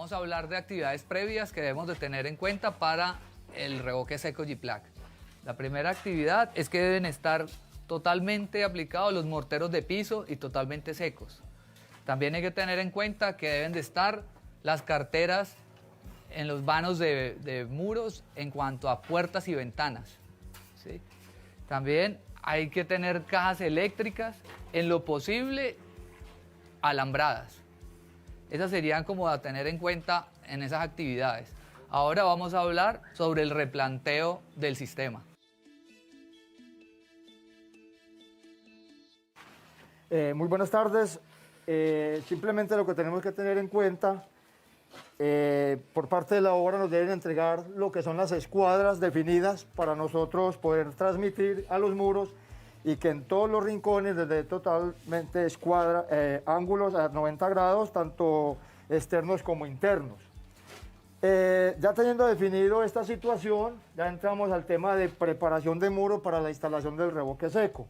vamos a hablar de actividades previas que debemos de tener en cuenta para el revoque seco G-Plaque. La primera actividad es que deben estar totalmente aplicados los morteros de piso y totalmente secos. También hay que tener en cuenta que deben de estar las carteras en los vanos de muros en cuanto a puertas y ventanas, ¿sí? También hay que tener cajas eléctricas, en lo posible alambradas. Esas serían como a tener en cuenta en esas actividades. Ahora vamos a hablar sobre el replanteo del sistema. Muy buenas tardes. Simplemente lo que tenemos que tener en cuenta, por parte de la obra nos deben entregar lo que son las escuadras definidas para nosotros poder transmitir a los muros y que en todos los rincones, desde totalmente ángulos a 90 grados, tanto externos como internos. Ya teniendo definido esta situación, ya entramos al tema de preparación de muro para la instalación del revoque seco.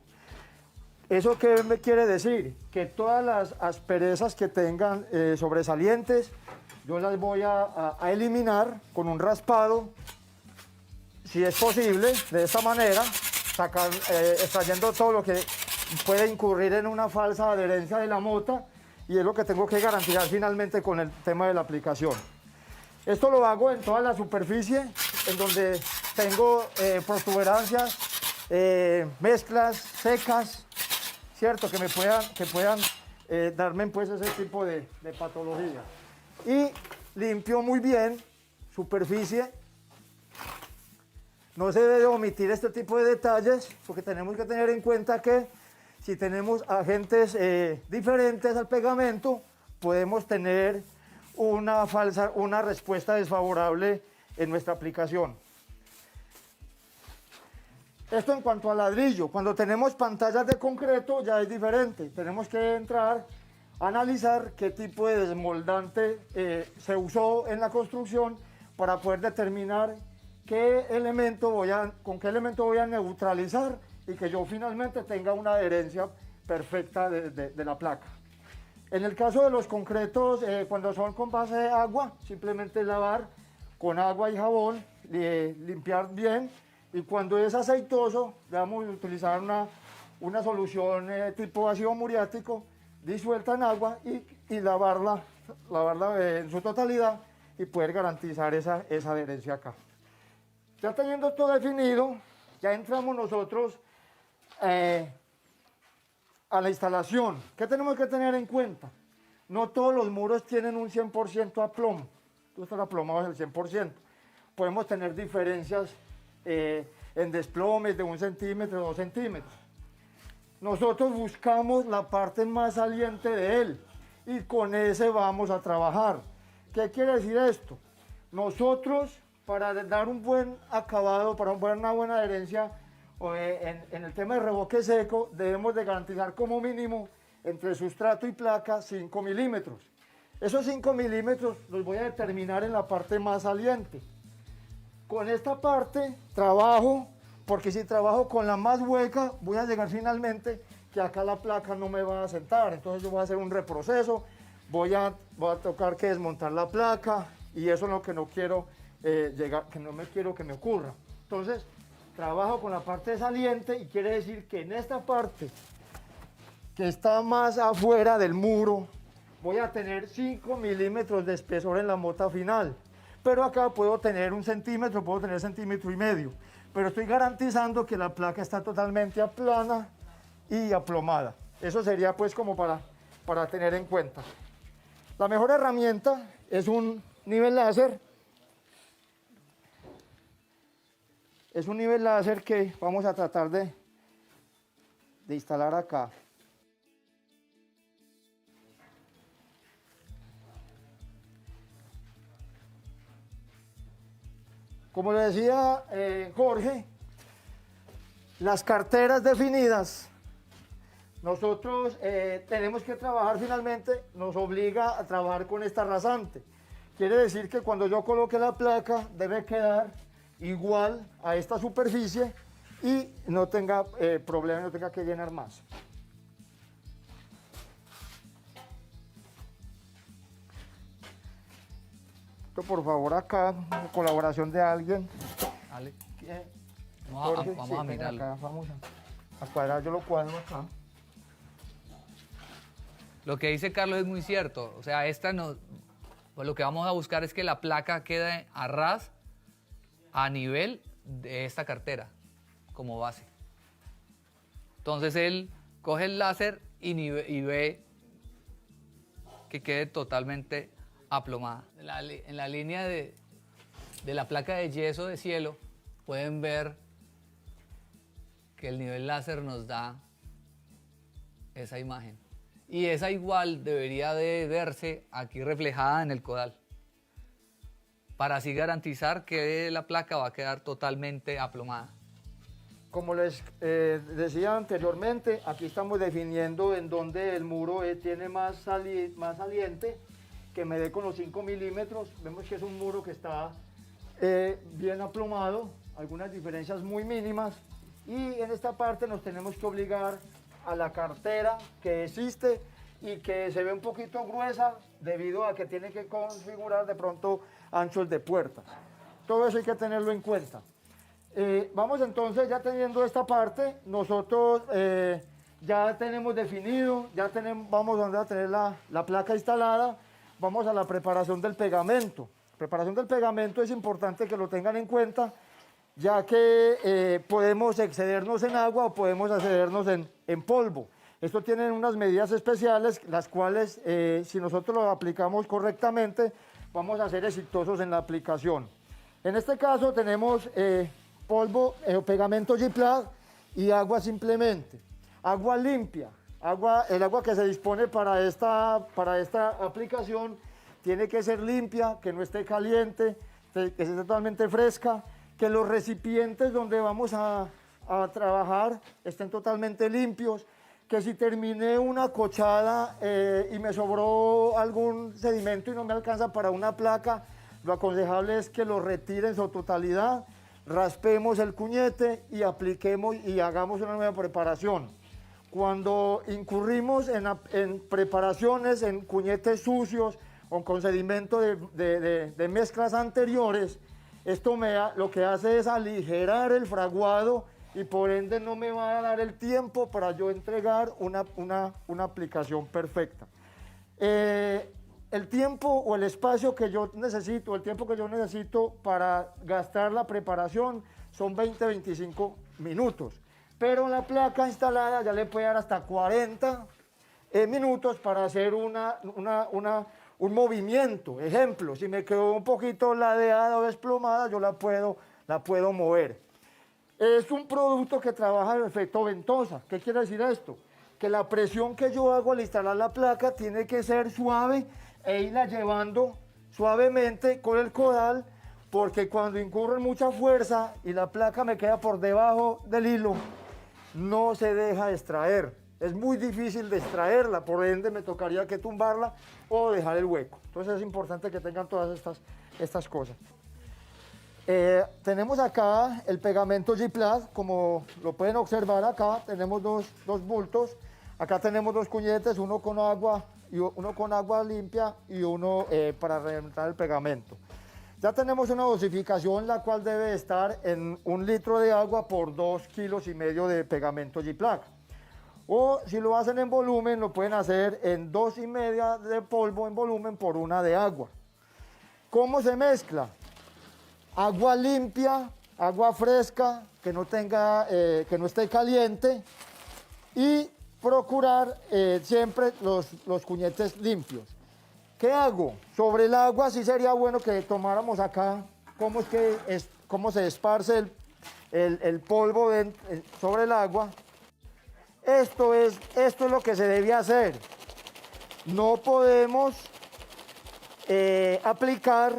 ¿Eso qué me quiere decir? Que todas las asperezas que tengan sobresalientes, yo las voy a eliminar con un raspado, si es posible, de esta manera, extrayendo todo lo que puede incurrir en una falsa adherencia de la mota, y es lo que tengo que garantizar finalmente con el tema de la aplicación. Esto lo hago en toda la superficie, en donde tengo protuberancias, mezclas secas, ¿cierto? Que puedan darme pues ese tipo de patología. Y limpio muy bien superficie. No se debe omitir este tipo de detalles porque tenemos que tener en cuenta que si tenemos agentes diferentes al pegamento, podemos tener una respuesta desfavorable en nuestra aplicación. Esto en cuanto al ladrillo. Cuando tenemos pantallas de concreto ya es diferente. Tenemos que entrar a analizar qué tipo de desmoldante se usó en la construcción para poder determinar con qué elemento voy a neutralizar y que yo finalmente tenga una adherencia perfecta de la placa. En el caso de los concretos, cuando son con base de agua, simplemente lavar con agua y jabón, limpiar bien, y cuando es aceitoso, debemos utilizar una solución tipo ácido muriático disuelta en agua y lavarla en su totalidad y poder garantizar esa adherencia acá. Ya teniendo todo definido, ya entramos nosotros a la instalación. ¿Qué tenemos que tener en cuenta? No todos los muros tienen un 100% aplomo. Tú estás aplomado al 100%. Podemos tener diferencias en desplomes de 1 centímetro, 2 centímetros. Nosotros buscamos la parte más saliente de él y con ese vamos a trabajar. ¿Qué quiere decir esto? Nosotros, para dar un buen acabado, para una buena adherencia en el tema de revoque seco, debemos de garantizar como mínimo entre sustrato y placa 5 milímetros. Esos 5 milímetros los voy a determinar en la parte más saliente. Con esta parte trabajo, porque si trabajo con la más hueca, voy a llegar finalmente que acá la placa no me va a sentar. Entonces yo voy a hacer un reproceso, voy a tocar que desmontar la placa y eso es lo que no quiero que no me quiero que me ocurra. Entonces trabajo con la parte saliente y quiere decir que en esta parte que está más afuera del muro voy a tener 5 milímetros de espesor en la mota final. Pero acá puedo tener 1 centímetro, puedo tener 1,5 centímetros, pero estoy garantizando que la placa está totalmente aplana y aplomada. Eso sería pues como para tener en cuenta. La mejor herramienta es un nivel láser. Es un nivel láser que vamos a tratar de instalar acá. Como le decía Jorge, las carteras definidas, nosotros tenemos que trabajar finalmente, nos obliga a trabajar con esta rasante. Quiere decir que cuando yo coloque la placa debe quedar igual a esta superficie y no tenga problema, no tenga que llenar más. necesito por favor acá la colaboración de alguien. Dale. ¿Quién? Vamos Jorge, a sí, venga mirarlo. acá, vamos a cuadrar, yo lo cuadro acá. Lo que dice Carlos es muy cierto. O sea, pues lo que vamos a buscar es que la placa quede a ras, a nivel de esta cartera, como base. Entonces él coge el láser y ve que quede totalmente aplomada. En la línea de la placa de yeso de cielo pueden ver que el nivel láser nos da esa imagen. Y esa igual debería de verse aquí reflejada en el codal, para así garantizar que la placa va a quedar totalmente aplomada. Como les decía anteriormente, aquí estamos definiendo en dónde el muro tiene más saliente, que me dé con los 5 milímetros. Vemos que es un muro que está bien aplomado, algunas diferencias muy mínimas. Y en esta parte nos tenemos que obligar a la cartera que existe y que se ve un poquito gruesa debido a que tiene que configurar de pronto anchos de puertas. Todo eso hay que tenerlo en cuenta. Vamos entonces, ya teniendo esta parte, nosotros ya tenemos definido, vamos a tener la placa instalada, vamos a la preparación del pegamento. Preparación del pegamento es importante que lo tengan en cuenta, ya que podemos excedernos en agua o podemos excedernos en polvo. Esto tiene unas medidas especiales, las cuales si nosotros lo aplicamos correctamente, vamos a ser exitosos en la aplicación. En este caso tenemos polvo, pegamento G-Plat y agua simplemente. Agua limpia, el agua que se dispone para esta aplicación tiene que ser limpia, que no esté caliente, que esté totalmente fresca, que los recipientes donde vamos a trabajar estén totalmente limpios, que si terminé una cochada y me sobró algún sedimento y no me alcanza para una placa, lo aconsejable es que lo retire en su totalidad, raspemos el cuñete y apliquemos y hagamos una nueva preparación. Cuando incurrimos en preparaciones, en cuñetes sucios o con sedimento de mezclas anteriores, esto lo que hace es aligerar el fraguado y por ende no me va a dar el tiempo para yo entregar una aplicación perfecta. El tiempo o el espacio que yo necesito, el tiempo que yo necesito para gastar la preparación son 20-25 minutos. Pero la placa instalada ya le puede dar hasta 40 minutos para hacer un movimiento. Ejemplo, si me quedó un poquito ladeada o desplomada, yo la puedo mover. Es un producto que trabaja en efecto ventosa. ¿Qué quiere decir esto? Que la presión que yo hago al instalar la placa tiene que ser suave e irla llevando suavemente con el codal, porque cuando incurre mucha fuerza y la placa me queda por debajo del hilo, no se deja extraer. Es muy difícil de extraerla, por ende me tocaría que tumbarla o dejar el hueco. Entonces es importante que tengan todas estas cosas. Tenemos acá el pegamento G-Plat, como lo pueden observar acá, tenemos dos bultos. Acá tenemos dos cuñetes, uno con agua limpia y uno para reventar el pegamento. Ya tenemos una dosificación la cual debe estar en 1 litro de agua por 2,5 kilos de pegamento G-Plat. O si lo hacen en volumen, lo pueden hacer en 2,5 de polvo en volumen por 1 de agua. ¿Cómo se mezcla? Agua limpia, agua fresca, que no esté caliente, y procurar siempre los cuñetes limpios. ¿Qué hago? Sobre el agua sí sería bueno que tomáramos acá cómo se esparce el polvo sobre el agua. Esto es lo que se debe hacer. No podemos aplicar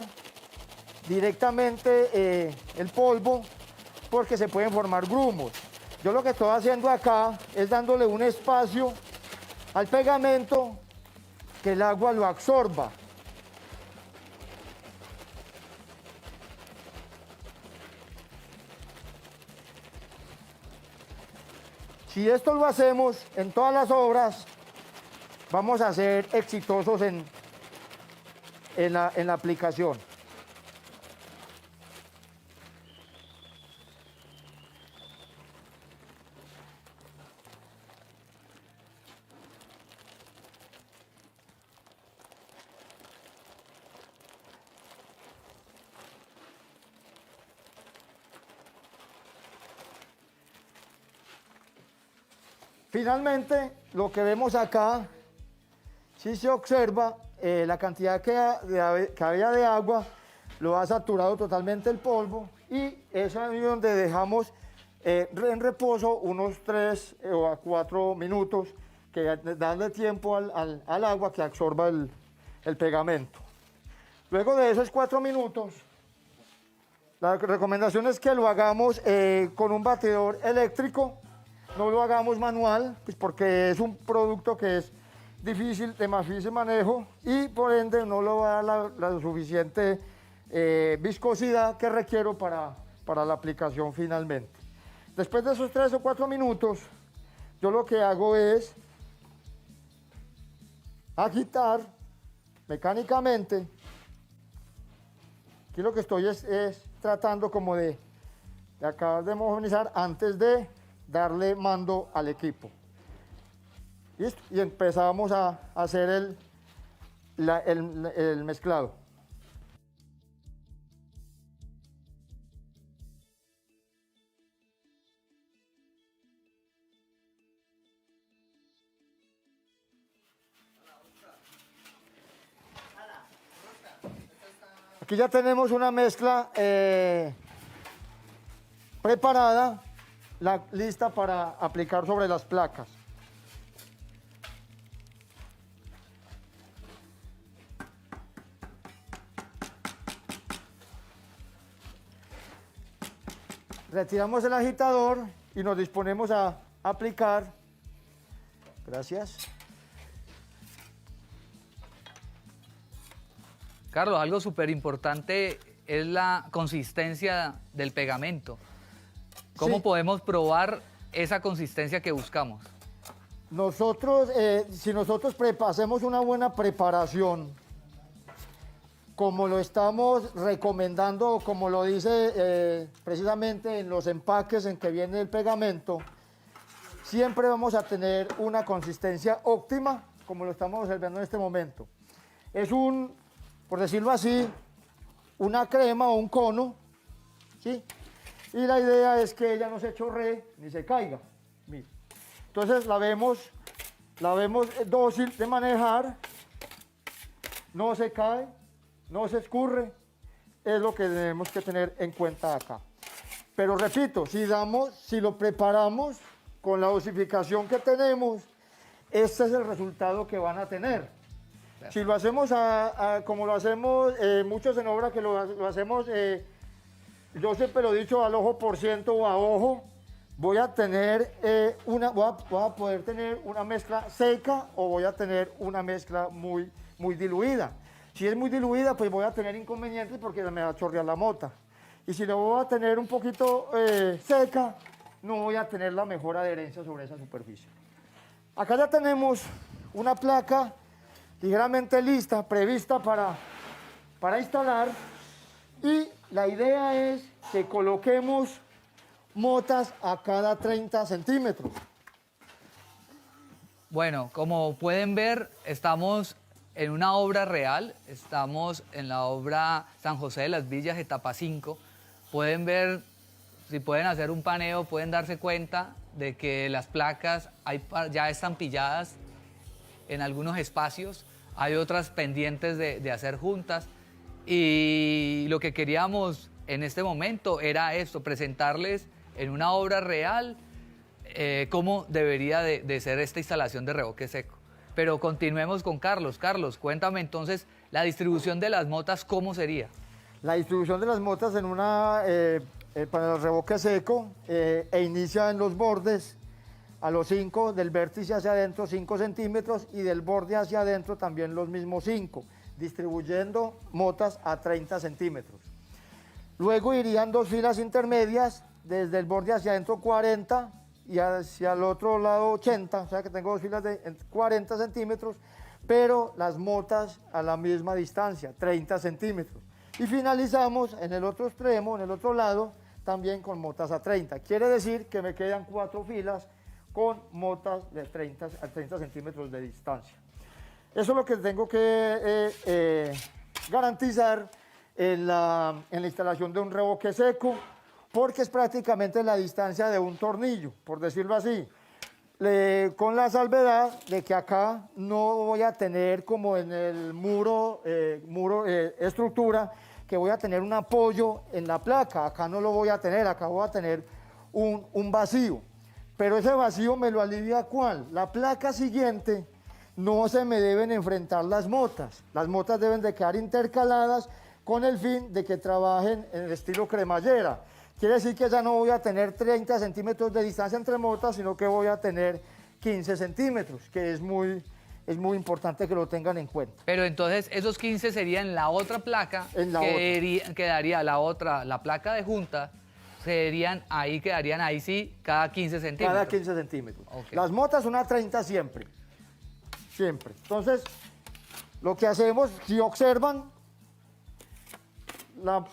directamente el polvo porque se pueden formar grumos. Yo lo que estoy haciendo acá es dándole un espacio al pegamento que el agua lo absorba. Si esto lo hacemos en todas las obras, vamos a ser exitosos en la aplicación. Finalmente, lo que vemos acá, si se observa, la cantidad que había de agua, lo ha saturado totalmente el polvo y es ahí donde dejamos en reposo unos 3 o a 4 minutos, que darle tiempo al agua que absorba el pegamento. Luego de esos 4 minutos, la recomendación es que lo hagamos con un batidor eléctrico, no lo hagamos manual, pues porque es un producto que es de más difícil manejo y por ende no le va a dar la suficiente viscosidad que requiero para la aplicación finalmente. Después de esos 3 o 4 minutos, yo lo que hago es agitar mecánicamente. Aquí lo que estoy es tratando como de acabar de homogeneizar antes de darle mando al equipo. ¿Listo? Y empezamos a hacer el mezclado. Aquí ya tenemos una mezcla preparada, lista para aplicar sobre las placas. Retiramos el agitador y nos disponemos a aplicar. Gracias. Carlos, algo súper importante es la consistencia del pegamento. ¿Cómo podemos probar esa consistencia que buscamos? Nosotros, si nosotros hacemos una buena preparación, como lo estamos recomendando, como lo dice precisamente en los empaques en que viene el pegamento, siempre vamos a tener una consistencia óptima, como lo estamos observando en este momento. Es por decirlo así, una crema o un cono, ¿sí? Y la idea es que ella no se chorree ni se caiga. Mira. Entonces la vemos dócil de manejar, no se cae, no se escurre, es lo que tenemos que tener en cuenta acá. Pero repito, si lo preparamos con la dosificación que tenemos, este es el resultado que van a tener. Si lo hacemos como lo hacemos muchos en obra, que lo hacemos, yo siempre lo he dicho, al ojo por ciento o a ojo, voy a poder tener una mezcla seca o voy a tener una mezcla muy, muy diluida. Si es muy diluida, pues voy a tener inconvenientes porque me va a chorrear la mota. Y si lo voy a tener un poquito seca, no voy a tener la mejor adherencia sobre esa superficie. Acá ya tenemos una placa ligeramente lista, prevista para instalar, y la idea es que coloquemos motas a cada 30 centímetros. Bueno, como pueden ver, estamos en una obra real, estamos en la obra San José de las Villas, etapa 5. Pueden ver, si pueden hacer un paneo, pueden darse cuenta de que las placas ya están pilladas en algunos espacios, hay otras pendientes de hacer juntas, y lo que queríamos en este momento era esto, presentarles en una obra real cómo debería de ser esta instalación de revoque seco. Pero continuemos con Carlos. Carlos, cuéntame entonces la distribución de las motas, ¿cómo sería? La distribución de las motas para el revoque seco inicia en los bordes, a los 5, del vértice hacia adentro 5 centímetros y del borde hacia adentro también los mismos 5, distribuyendo motas a 30 centímetros. Luego irían 2 filas intermedias, desde el borde hacia adentro 40 y hacia el otro lado 80, o sea que tengo 2 filas de 40 centímetros, pero las motas a la misma distancia, 30 centímetros. Y finalizamos en el otro extremo, en el otro lado, también con motas a 30. Quiere decir que me quedan 4 filas con motas de 30 a 30 centímetros de distancia. Eso es lo que tengo que garantizar en la instalación de un revoque seco, porque es prácticamente la distancia de un tornillo, por decirlo así. con la salvedad de que acá no voy a tener como en el muro, estructura, que voy a tener un apoyo en la placa. Acá no lo voy a tener, acá voy a tener un vacío. Pero ese vacío me lo alivia ¿cuál? La placa siguiente no se me deben enfrentar las motas. Las motas deben de quedar intercaladas con el fin de que trabajen en el estilo cremallera. Quiere decir que ya no voy a tener 30 centímetros de distancia entre motas, sino que voy a tener 15 centímetros, que es muy importante que lo tengan en cuenta. Pero entonces esos 15 serían la otra placa, quedaría la placa de junta, quedarían ahí sí, cada 15 centímetros. Cada 15 centímetros. Okay. Las motas son a 30 siempre. Siempre. Entonces, lo que hacemos, si observan,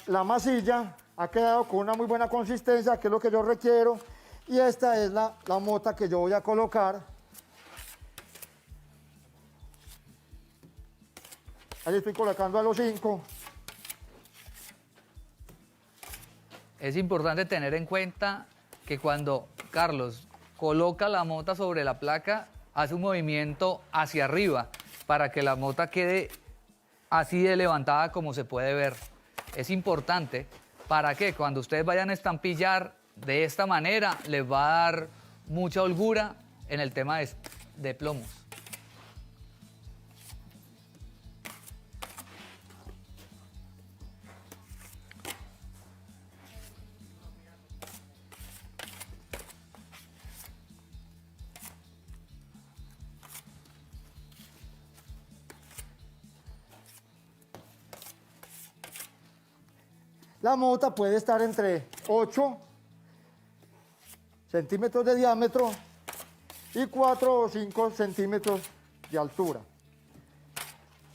la masilla ha quedado con una muy buena consistencia, que es lo que yo requiero, y esta es la mota que yo voy a colocar. Ahí estoy colocando a los 5. Es importante tener en cuenta que cuando Carlos coloca la mota sobre la placa, hace un movimiento hacia arriba para que la mota quede así de levantada como se puede ver. Es importante para que cuando ustedes vayan a estampillar de esta manera, les va a dar mucha holgura en el tema de plomos. La mota puede estar entre 8 centímetros de diámetro y 4 o 5 centímetros de altura.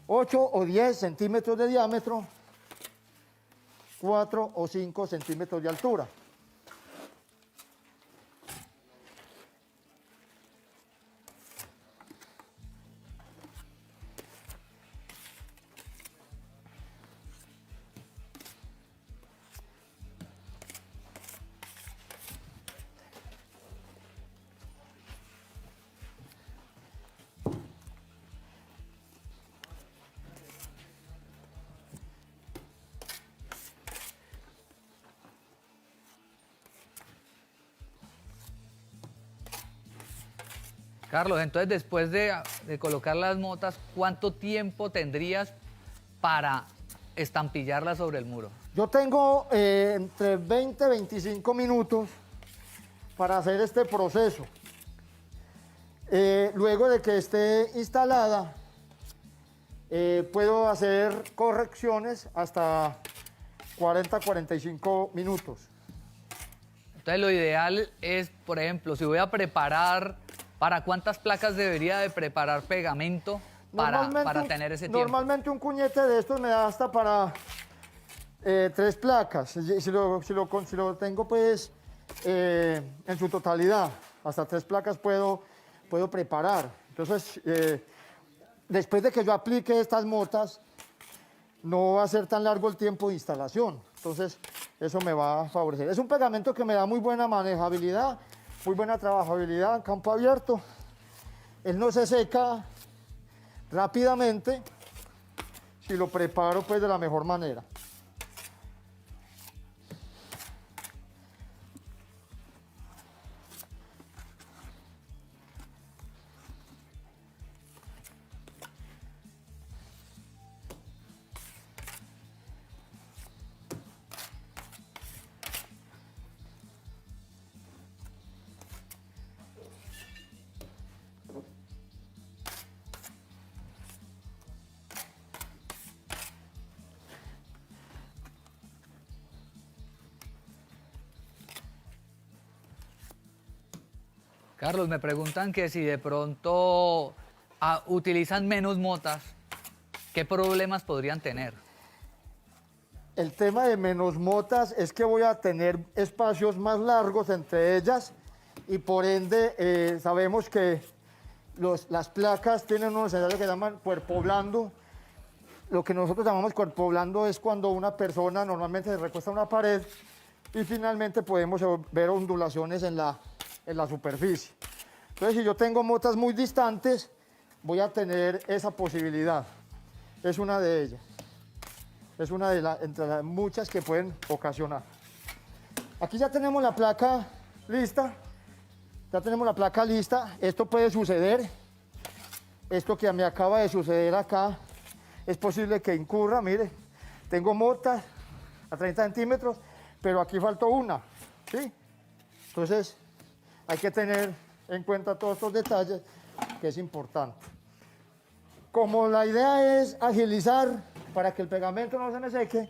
8 o 10 centímetros de diámetro, 4 o 5 centímetros de altura. Carlos, entonces después de colocar las motas, ¿cuánto tiempo tendrías para estampillarlas sobre el muro? Yo tengo entre 20 y 25 minutos para hacer este proceso. Luego de que esté instalada, puedo hacer correcciones hasta 40-45 minutos. Entonces lo ideal es, por ejemplo, si voy a preparar, ¿para cuántas placas debería de preparar pegamento para tener ese tiempo? Normalmente un cuñete de estos me da hasta para 3 placas. Si lo tengo pues en su totalidad, hasta 3 placas puedo preparar. Entonces, después de que yo aplique estas motas, no va a ser tan largo el tiempo de instalación. Entonces, eso me va a favorecer. Es un pegamento que me da muy buena manejabilidad, muy buena trabajabilidad en campo abierto. Él no se seca rápidamente si lo preparo pues de la mejor manera. Carlos, me preguntan que si de pronto utilizan menos motas, ¿qué problemas podrían tener? El tema de menos motas es que voy a tener espacios más largos entre ellas y por ende sabemos que las placas tienen unos escenarios que llaman cuerpo blando. Lo que nosotros llamamos cuerpo blando es cuando una persona normalmente se recuesta a una pared y finalmente podemos ver ondulaciones en la superficie. Entonces, si yo tengo motas muy distantes, voy a tener esa posibilidad. Es una de ellas. Es una de entre las muchas que pueden ocasionar. Aquí ya tenemos la placa lista. Ya tenemos la placa lista. Esto puede suceder. Esto que me acaba de suceder acá, es posible que incurra. Mire, tengo motas a 30 centímetros, pero aquí faltó una, ¿sí? Entonces, hay que tener en cuenta todos estos detalles, que es importante. Como la idea es agilizar para que el pegamento no se me seque,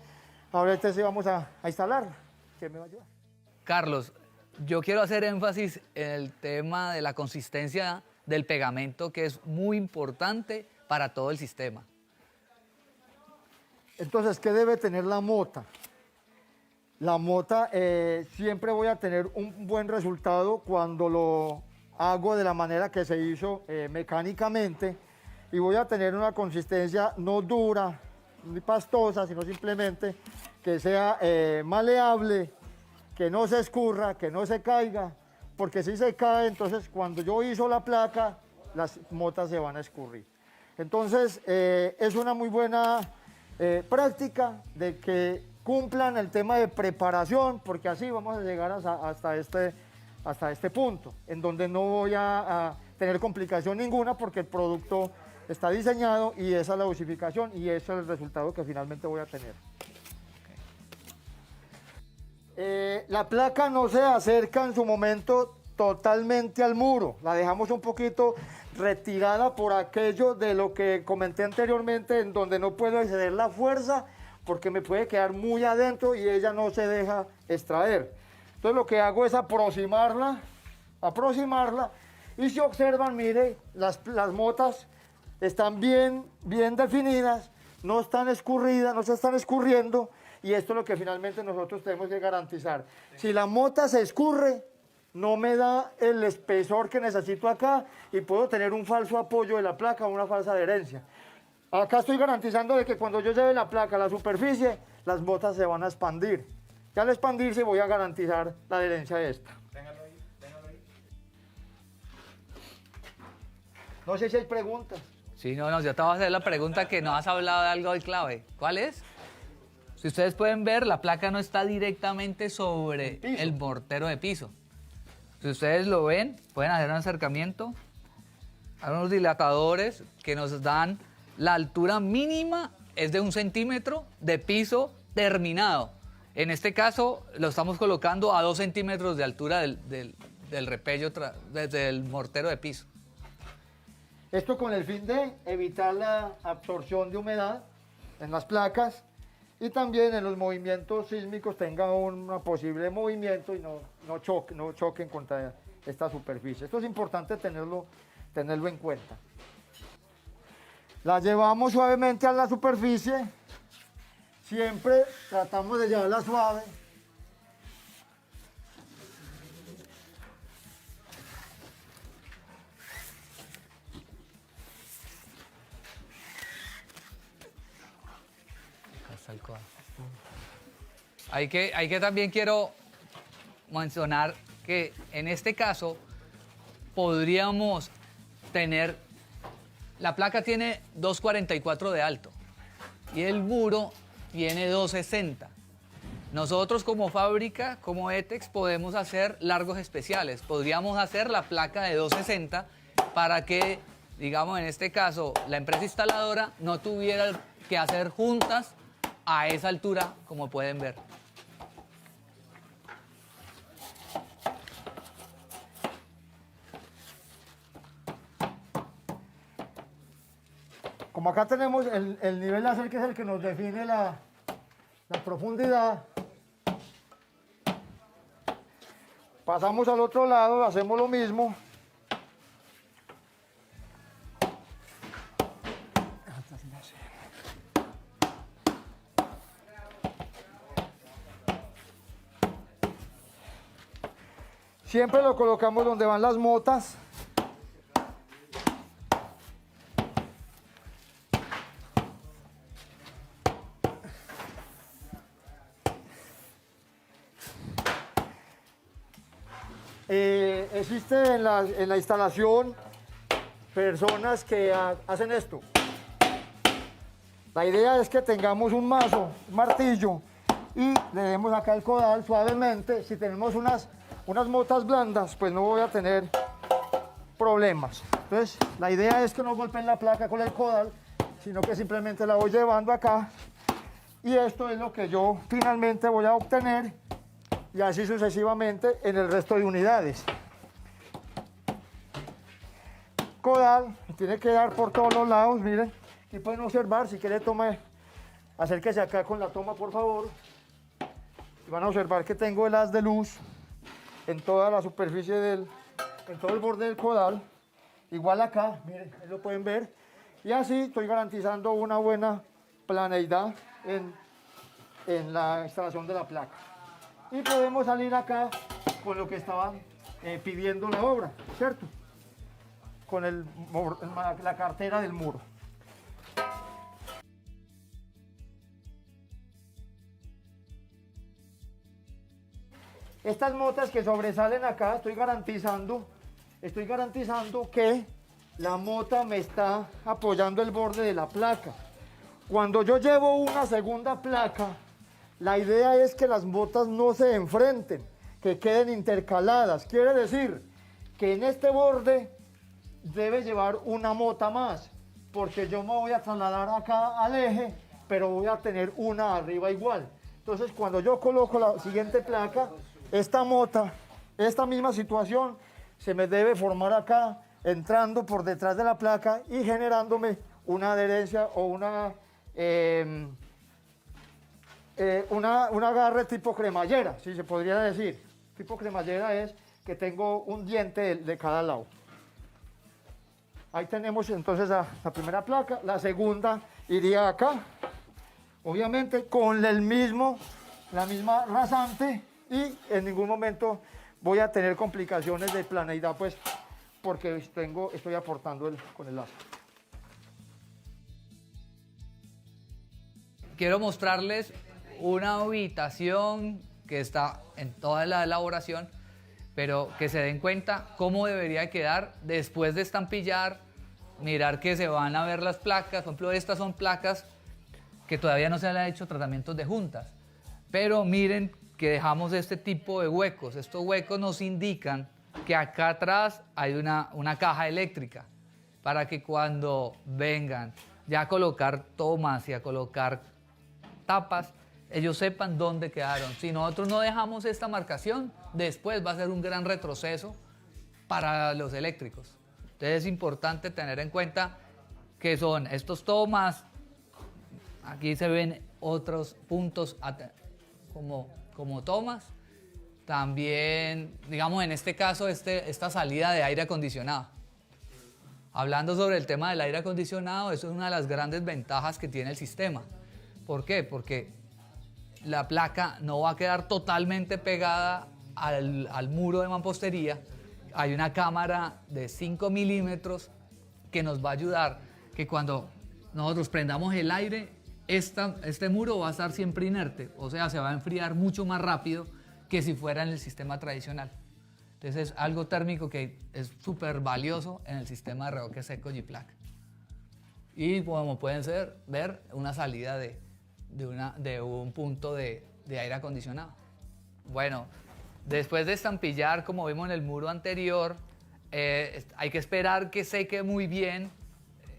ahorita sí vamos a instalar. ¿Quién me va a ayudar? Carlos, yo quiero hacer énfasis en el tema de la consistencia del pegamento, que es muy importante para todo el sistema. Entonces, ¿qué debe tener la mota? La mota siempre voy a tener un buen resultado cuando lo hago de la manera que se hizo mecánicamente, y voy a tener una consistencia no dura ni pastosa, sino simplemente que sea maleable, que no se escurra, que no se caiga, porque si se cae, entonces cuando yo hizo la placa, las motas se van a escurrir. Entonces, es una muy buena práctica de que cumplan el tema de preparación, porque así vamos a llegar hasta este punto, en donde no voy a tener complicación ninguna, porque el producto está diseñado y esa es la dosificación y ese es el resultado que finalmente voy a tener. La placa no se acerca en su momento totalmente al muro, la dejamos un poquito retirada por aquello de lo que comenté anteriormente, en donde no puedo exceder la fuerza porque me puede quedar muy adentro y ella no se deja extraer. Entonces lo que hago es aproximarla, y si observan, mire, las motas están bien definidas, no están escurridas, no se están escurriendo, y esto es lo que finalmente nosotros tenemos que garantizar. Si la mota se escurre, no me da el espesor que necesito acá y puedo tener un falso apoyo de la placa o una falsa adherencia. Acá estoy garantizando de que cuando yo lleve la placa a la superficie, las motas se van a expandir. Y al expandirse voy a garantizar la adherencia de esta. Téngalo ahí. No sé si hay preguntas. Sí, no, yo te voy a hacer la pregunta que no has hablado de algo de clave. ¿Cuál es? Si ustedes pueden ver, la placa no está directamente sobre el mortero de piso. Si ustedes lo ven, pueden hacer un acercamiento. Hay unos dilatadores que nos dan la altura mínima, es de 1 centímetro de piso terminado. En este caso, lo estamos colocando a 2 centímetros de altura del repello desde el mortero de piso. Esto con el fin de evitar la absorción de humedad en las placas y también en los movimientos sísmicos tenga un posible movimiento y no choquen contra esta superficie. Esto es importante tenerlo en cuenta. La llevamos suavemente a la superficie, siempre tratamos de llevarla suave. Hay que también quiero mencionar que en este caso podríamos tener, la placa tiene 2,44 de alto y el muro tiene 2,60. Nosotros como fábrica, como ETEX, podemos hacer largos especiales. Podríamos hacer la placa de 2,60 para que, digamos, en este caso, la empresa instaladora no tuviera que hacer juntas a esa altura, como pueden ver. Como acá tenemos el nivel láser, que es el que nos define la profundidad, pasamos al otro lado, hacemos lo mismo. Siempre lo colocamos donde van las motas. existe en la instalación personas que hacen esto. La idea es que tengamos un mazo, un martillo, y le demos acá el codal suavemente. Si tenemos unas motas blandas, pues no voy a tener problemas. Entonces, la idea es que no golpeen la placa con el codal, sino que simplemente la voy llevando acá. Y esto es lo que yo finalmente voy a obtener, y así sucesivamente en el resto de unidades. Codal, tiene que dar por todos los lados, miren. Aquí pueden observar, si quiere tome, acérquese acá con la toma, por favor. Y van a observar que tengo el haz de luz en toda la superficie en todo el borde del codal. Igual acá, miren, ahí lo pueden ver. Y así estoy garantizando una buena planeidad en la instalación de la placa. Y podemos salir acá con lo que estaban pidiendo la obra, ¿cierto? Con la cartera del muro. Estas motas que sobresalen acá, estoy garantizando que la mota me está apoyando el borde de la placa. Cuando yo llevo una segunda placa, la idea es que las motas no se enfrenten, que queden intercaladas. Quiere decir que en este borde debe llevar una mota más, porque yo me voy a trasladar acá al eje, pero voy a tener una arriba igual. Entonces, cuando yo coloco la siguiente placa, esta mota, esta misma situación, se me debe formar acá, entrando por detrás de la placa y generándome una adherencia o un agarre tipo cremallera, si se podría decir. Tipo cremallera es que tengo un diente de cada lado. Ahí tenemos entonces la primera placa. La segunda iría acá, obviamente con la misma rasante, y en ningún momento voy a tener complicaciones de planeidad, pues porque estoy aportando con el lazo. Quiero mostrarles una habitación que está en toda la elaboración, pero que se den cuenta cómo debería quedar después de estampillar, mirar que se van a ver las placas. Por ejemplo, estas son placas que todavía no se le ha hecho tratamientos de juntas, pero miren que dejamos este tipo de huecos. Estos huecos nos indican que acá atrás hay una caja eléctrica, para que cuando vengan ya a colocar tomas y a colocar tapas, ellos sepan dónde quedaron. Si nosotros no dejamos esta marcación, después va a ser un gran retroceso para los eléctricos. Entonces es importante tener en cuenta que son estos tomas. Aquí se ven otros puntos como tomas. También, digamos, en este caso, esta salida de aire acondicionado. Hablando sobre el tema del aire acondicionado, eso es una de las grandes ventajas que tiene el sistema. ¿Por qué? Porque la placa no va a quedar totalmente pegada al muro de mampostería. Hay una cámara de 5 milímetros que nos va a ayudar que cuando nosotros prendamos el aire, este muro va a estar siempre inerte, o sea, se va a enfriar mucho más rápido que si fuera en el sistema tradicional. Entonces es algo térmico que es súper valioso en el sistema de revoque seco G-Plaque. Y como pueden ver, una salida de un punto de aire acondicionado. Bueno, después de estampillar, como vimos en el muro anterior, hay que esperar que seque muy bien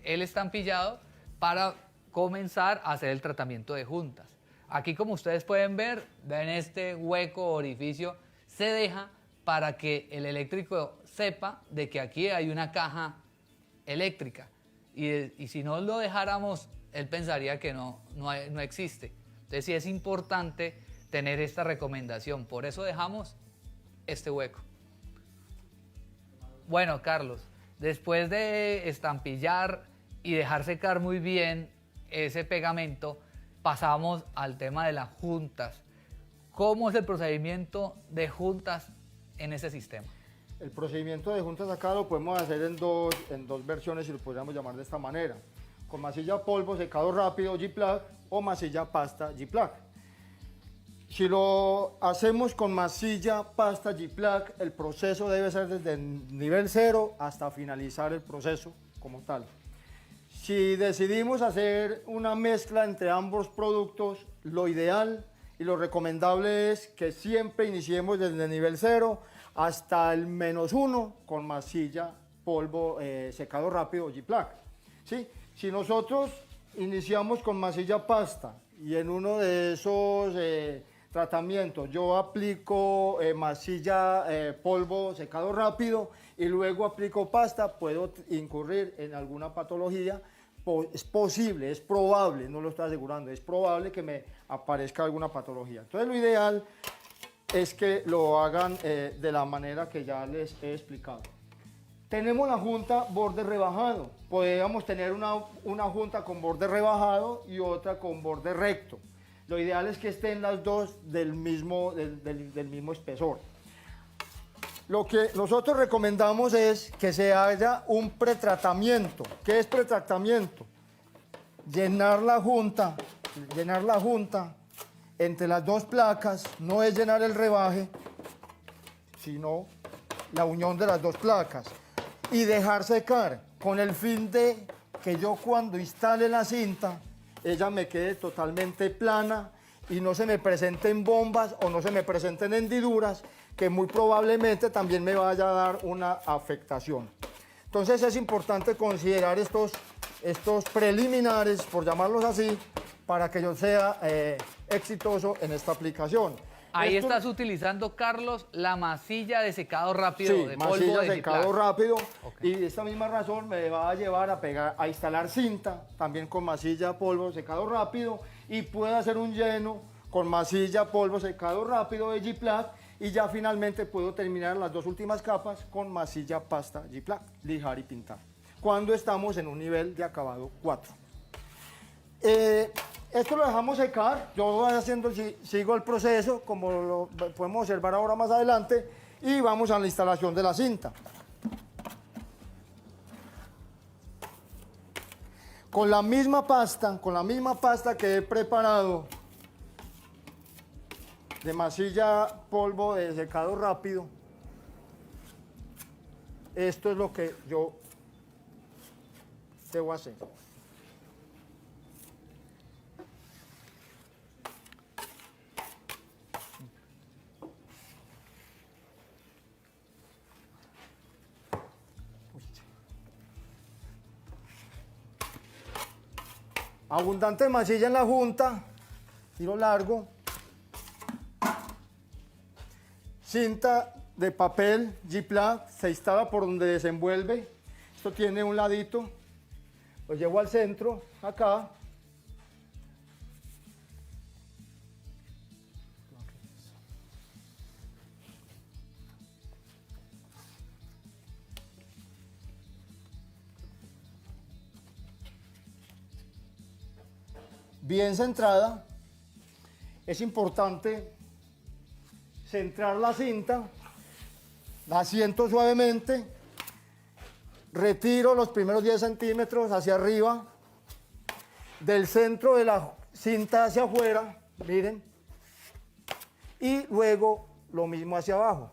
el estampillado para comenzar a hacer el tratamiento de juntas. Aquí, como ustedes pueden ver, ven este hueco, orificio, se deja para que el eléctrico sepa de que aquí hay una caja eléctrica. Y si no lo dejáramos, él pensaría que no existe. Entonces sí es importante tener esta recomendación. Por eso dejamos este hueco. Bueno, Carlos, después de estampillar y dejar secar muy bien ese pegamento, pasamos al tema de las juntas. ¿Cómo es el procedimiento de juntas en ese sistema? El procedimiento de juntas acá lo podemos hacer en dos versiones, si lo podríamos llamar de esta manera: con masilla polvo secado rápido G-Plaque o masilla pasta G-Plaque. Si lo hacemos con masilla, pasta, G-Plaque, el proceso debe ser desde el nivel 0 hasta finalizar el proceso como tal. Si decidimos hacer una mezcla entre ambos productos, lo ideal y lo recomendable es que siempre iniciemos desde el nivel 0 hasta el -1 con masilla, polvo, secado rápido, G-Plaque. ¿Sí? Si nosotros iniciamos con masilla pasta y en uno de esos tratamientos yo aplico masilla, polvo, secado rápido y luego aplico pasta, puedo incurrir en alguna patología. Es posible, es probable, no lo estoy asegurando, es probable que me aparezca alguna patología. Entonces lo ideal es que lo hagan de la manera que ya les he explicado. Tenemos la junta borde rebajado. Podríamos tener una junta con borde rebajado y otra con borde recto. Lo ideal es que estén las dos del mismo espesor. Lo que nosotros recomendamos es que se haga un pretratamiento. ¿Qué es pretratamiento? Llenar la junta entre las dos placas, no es llenar el rebaje, sino la unión de las dos placas y dejar secar con el fin de que yo cuando instale la cinta, ella me quede totalmente plana y no se me presenten bombas o no se me presenten hendiduras que muy probablemente también me vaya a dar una afectación. Entonces es importante considerar estos preliminares, por llamarlos así, para que yo sea exitoso en esta aplicación. Ahí estás utilizando, Carlos, la masilla de secado rápido, sí, de polvo masilla de de secado rápido. Okay. Y de esta misma razón me va a llevar a instalar cinta, también con masilla, polvo, secado rápido, y puedo hacer un lleno con masilla, polvo, secado rápido de G-Plaque, y ya finalmente puedo terminar las dos últimas capas con masilla, pasta, G-Plaque, lijar y pintar, cuando estamos en un nivel de acabado 4. Esto lo dejamos secar, yo voy haciendo, sigo el proceso, como lo podemos observar ahora más adelante, y vamos a la instalación de la cinta. Con la misma pasta que he preparado de masilla, polvo de secado rápido, esto es lo que yo debo hacer. Abundante masilla en la junta, tiro largo, cinta de papel G-Plaque, se instala por donde desenvuelve, esto tiene un ladito, lo llevo al centro, acá, bien centrada. Es importante centrar la cinta, la siento suavemente, retiro los primeros 10 centímetros hacia arriba, del centro de la cinta hacia afuera, miren, y luego lo mismo hacia abajo.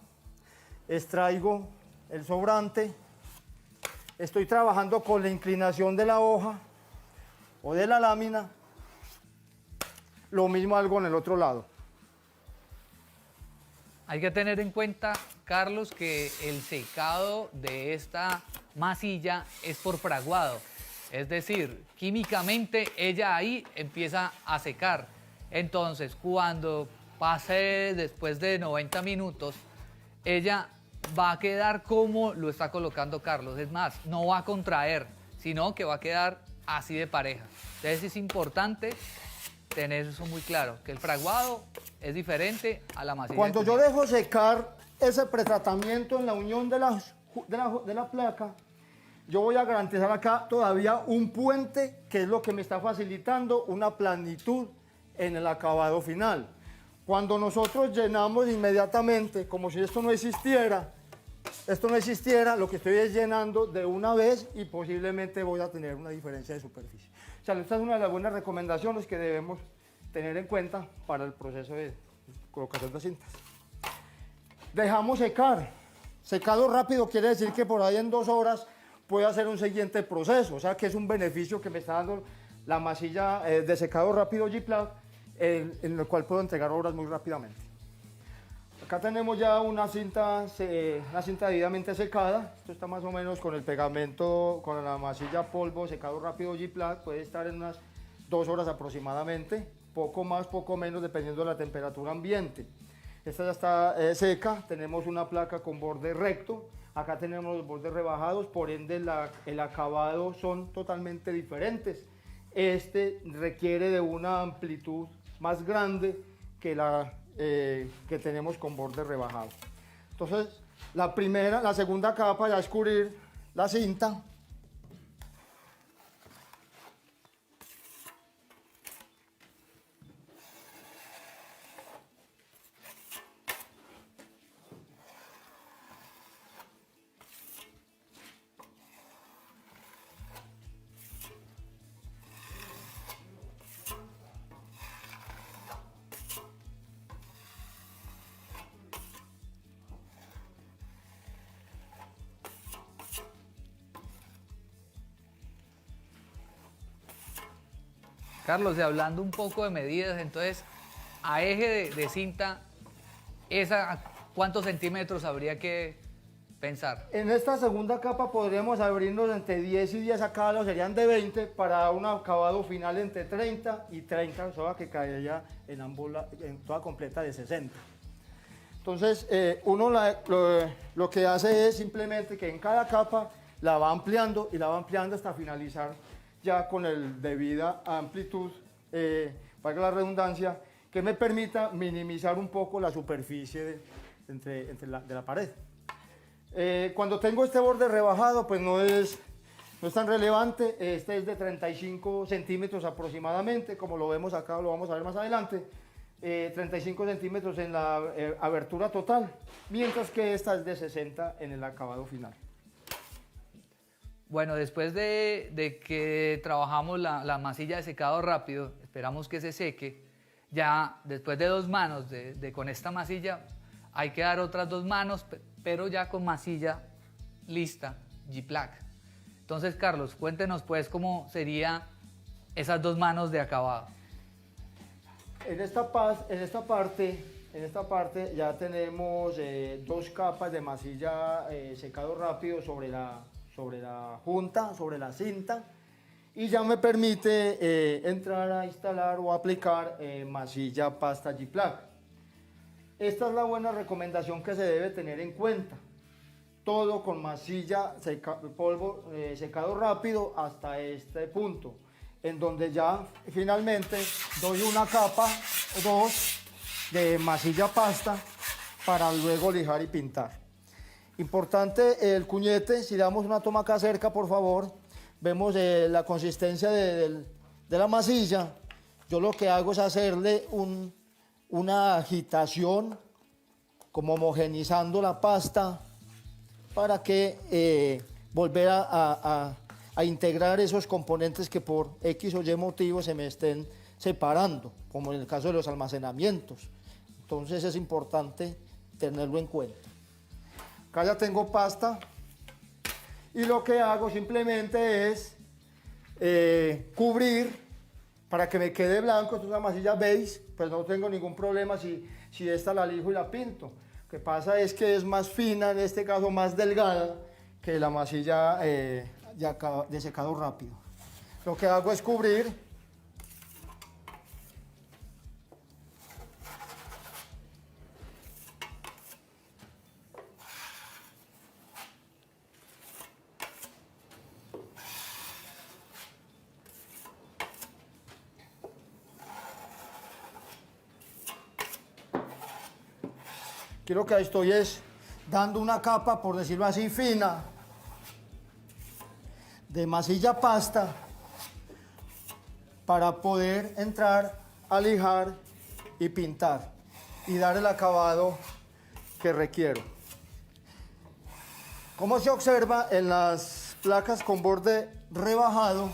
Extraigo el sobrante, estoy trabajando con la inclinación de la hoja o de la lámina. Lo mismo hago en el otro lado. Hay que tener en cuenta, Carlos, que el secado de esta masilla es por fraguado. Es decir, químicamente ella ahí empieza a secar. Entonces, cuando pase después de 90 minutos, ella va a quedar como lo está colocando Carlos. Es más, no va a contraer, sino que va a quedar así de pareja. Entonces es importante tener eso muy claro, que el fraguado es diferente a la masilla. Cuando yo dejo secar ese pretratamiento en la unión de la placa, yo voy a garantizar acá todavía un puente, que es lo que me está facilitando una planitud en el acabado final. Cuando nosotros llenamos inmediatamente, como si esto no existiera, lo que estoy es llenando de una vez y posiblemente voy a tener una diferencia de superficie. O sea, esta es una de las buenas recomendaciones que debemos tener en cuenta para el proceso de colocación de cintas. Dejamos secar. Secado rápido quiere decir que por ahí en 2 horas puedo hacer un siguiente proceso, o sea que es un beneficio que me está dando la masilla de secado rápido G-Plug, en el cual puedo entregar obras muy rápidamente. Acá tenemos ya una cinta debidamente secada. Esto está más o menos con el pegamento, con la masilla polvo secado rápido G-Plug, puede estar en unas 2 horas aproximadamente, poco más, poco menos, dependiendo de la temperatura ambiente. Esta ya está seca, tenemos una placa con borde recto, acá tenemos los bordes rebajados, por ende el acabado son totalmente diferentes. Este requiere de una amplitud más grande que la que tenemos con borde rebajado. Entonces, la segunda capa ya es cubrir la cinta. Carlos, y hablando un poco de medidas, entonces, a eje de cinta, ¿cuántos centímetros habría que pensar? En esta segunda capa podríamos abrirnos entre 10 y 10 a cada lado, serían de 20 para un acabado final entre 30 y 30, o sea que caería en toda completa de 60. Entonces, uno lo que hace es simplemente que en cada capa la va ampliando y la va ampliando hasta finalizar ya con el debida amplitud, valga la redundancia, que me permita minimizar un poco la superficie de la pared. Cuando tengo este borde rebajado, pues no es tan relevante. Este es de 35 centímetros aproximadamente, como lo vemos acá, lo vamos a ver más adelante. 35 centímetros en la abertura total, mientras que esta es de 60 en el acabado final. Bueno, después de que trabajamos la masilla de secado rápido, esperamos que se seque. Ya después de 2 manos con esta masilla, hay que dar otras 2 manos, pero ya con masilla lista, G-Plug. Entonces, Carlos, cuéntenos pues cómo serían esas 2 manos de acabado. En esta parte ya tenemos 2 capas de masilla secado rápido sobre la junta, sobre la cinta, y ya me permite entrar a instalar o aplicar masilla pasta G-Plug. Esta es la buena recomendación que se debe tener en cuenta. Todo con masilla polvo secado rápido hasta este punto, en donde ya finalmente doy una capa o 2 de masilla pasta para luego lijar y pintar. Importante el cuñete, si damos una toma acá cerca, por favor, vemos la consistencia de la masilla. Yo lo que hago es hacerle una agitación, como homogenizando la pasta, para que volver a integrar esos componentes que por X o Y motivo se me estén separando, como en el caso de los almacenamientos. Entonces es importante tenerlo en cuenta. Acá ya tengo pasta y lo que hago simplemente es cubrir para que me quede blanco. Esto es una masilla beige, pues no tengo ningún problema si esta la lijo y la pinto. Lo que pasa es que es más fina, en este caso más delgada, que la masilla de secado rápido. Lo que hago es cubrir . Aquí lo que estoy es dando una capa, por decirlo así, fina de masilla pasta para poder entrar a lijar y pintar y dar el acabado que requiero. Como se observa en las placas con borde rebajado,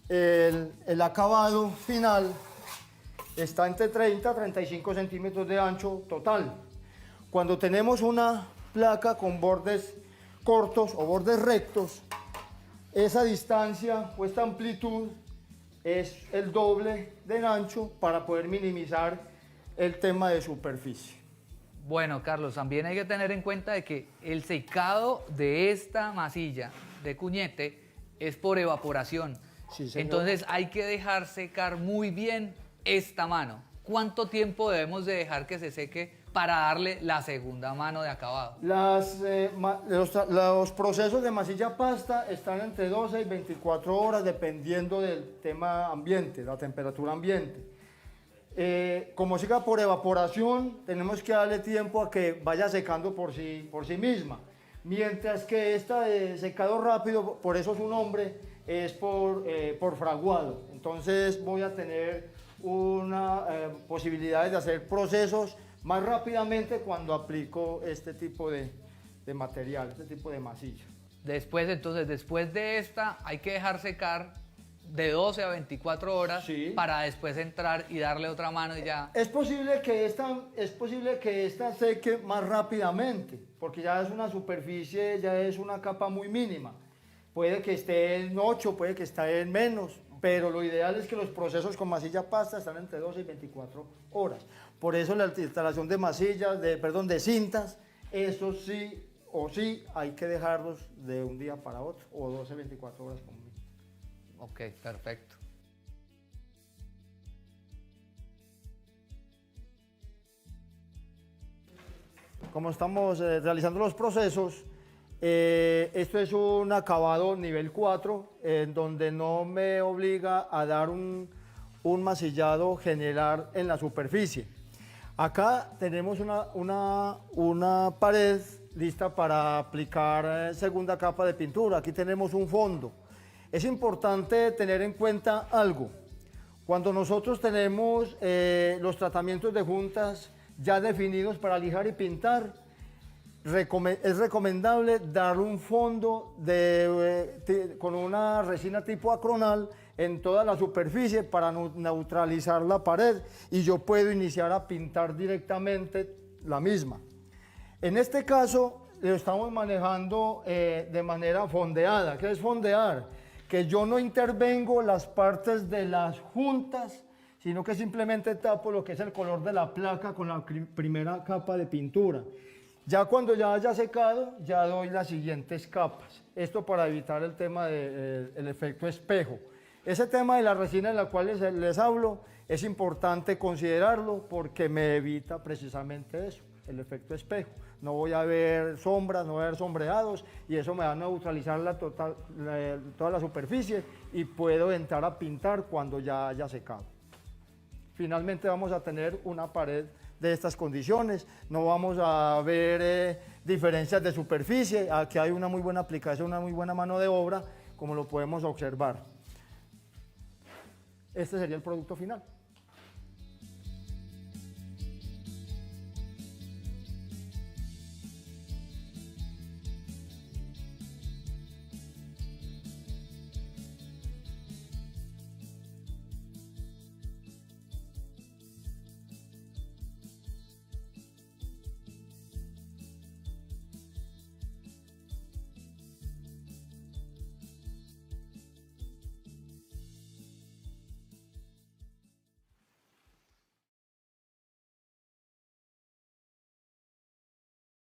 el acabado final está entre 30 a 35 centímetros de ancho total. Cuando tenemos una placa con bordes cortos o bordes rectos, esa distancia o esta amplitud es el doble del ancho para poder minimizar el tema de superficie. Bueno, Carlos, también hay que tener en cuenta de que el secado de esta masilla de cuñete es por evaporación. Sí, señor. Entonces hay que dejar secar muy bien esta mano. ¿Cuánto tiempo debemos de dejar que se seque para darle la segunda mano de acabado? Los procesos de masilla pasta están entre 12 y 24 horas dependiendo del tema ambiente, la temperatura ambiente. Como siga por evaporación, tenemos que darle tiempo a que vaya secando por sí misma. Mientras que esta de secado rápido, por eso su nombre, es por fraguado. Entonces voy a tener una posibilidad de hacer procesos más rápidamente cuando aplico este tipo de material, este tipo de masilla. Después de esta hay que dejar secar de 12 a 24 horas Sí. para después entrar y darle otra mano y ya. Es posible que esta seque más rápidamente, porque ya es una superficie, ya es una capa muy mínima. Puede que esté en 8, puede que esté en menos, pero lo ideal es que los procesos con masilla pasta están entre 12 y 24 horas. Por eso la instalación de masillas, de cintas, eso sí o sí hay que dejarlos de un día para otro, o 12, 24 horas como mínimo. Ok, perfecto. Como estamos realizando los procesos, esto es un acabado nivel 4, en donde no me obliga a dar un masillado general en la superficie. Acá tenemos una pared lista para aplicar segunda capa de pintura. Aquí tenemos un fondo. Es importante tener en cuenta algo. Cuando nosotros tenemos los tratamientos de juntas ya definidos para lijar y pintar, es recomendable darle un fondo con una resina tipo acronal en toda la superficie para neutralizar la pared y yo puedo iniciar a pintar directamente la misma. En este caso lo estamos manejando de manera fondeada. ¿Qué es fondear? Que yo no intervengo las partes de las juntas, sino que simplemente tapo lo que es el color de la placa con la primera capa de pintura. Ya cuando ya haya secado, ya doy las siguientes capas. Esto para evitar el tema del efecto espejo. Ese tema de la resina en la cual les hablo, es importante considerarlo porque me evita precisamente eso, el efecto espejo. No voy a ver sombras, no voy a ver sombreados y eso me va a neutralizar toda la superficie y puedo entrar a pintar cuando ya haya secado. Finalmente vamos a tener una pared de estas condiciones, no vamos a ver diferencias de superficie, aquí hay una muy buena aplicación, una muy buena mano de obra, como lo podemos observar. Este sería el producto final.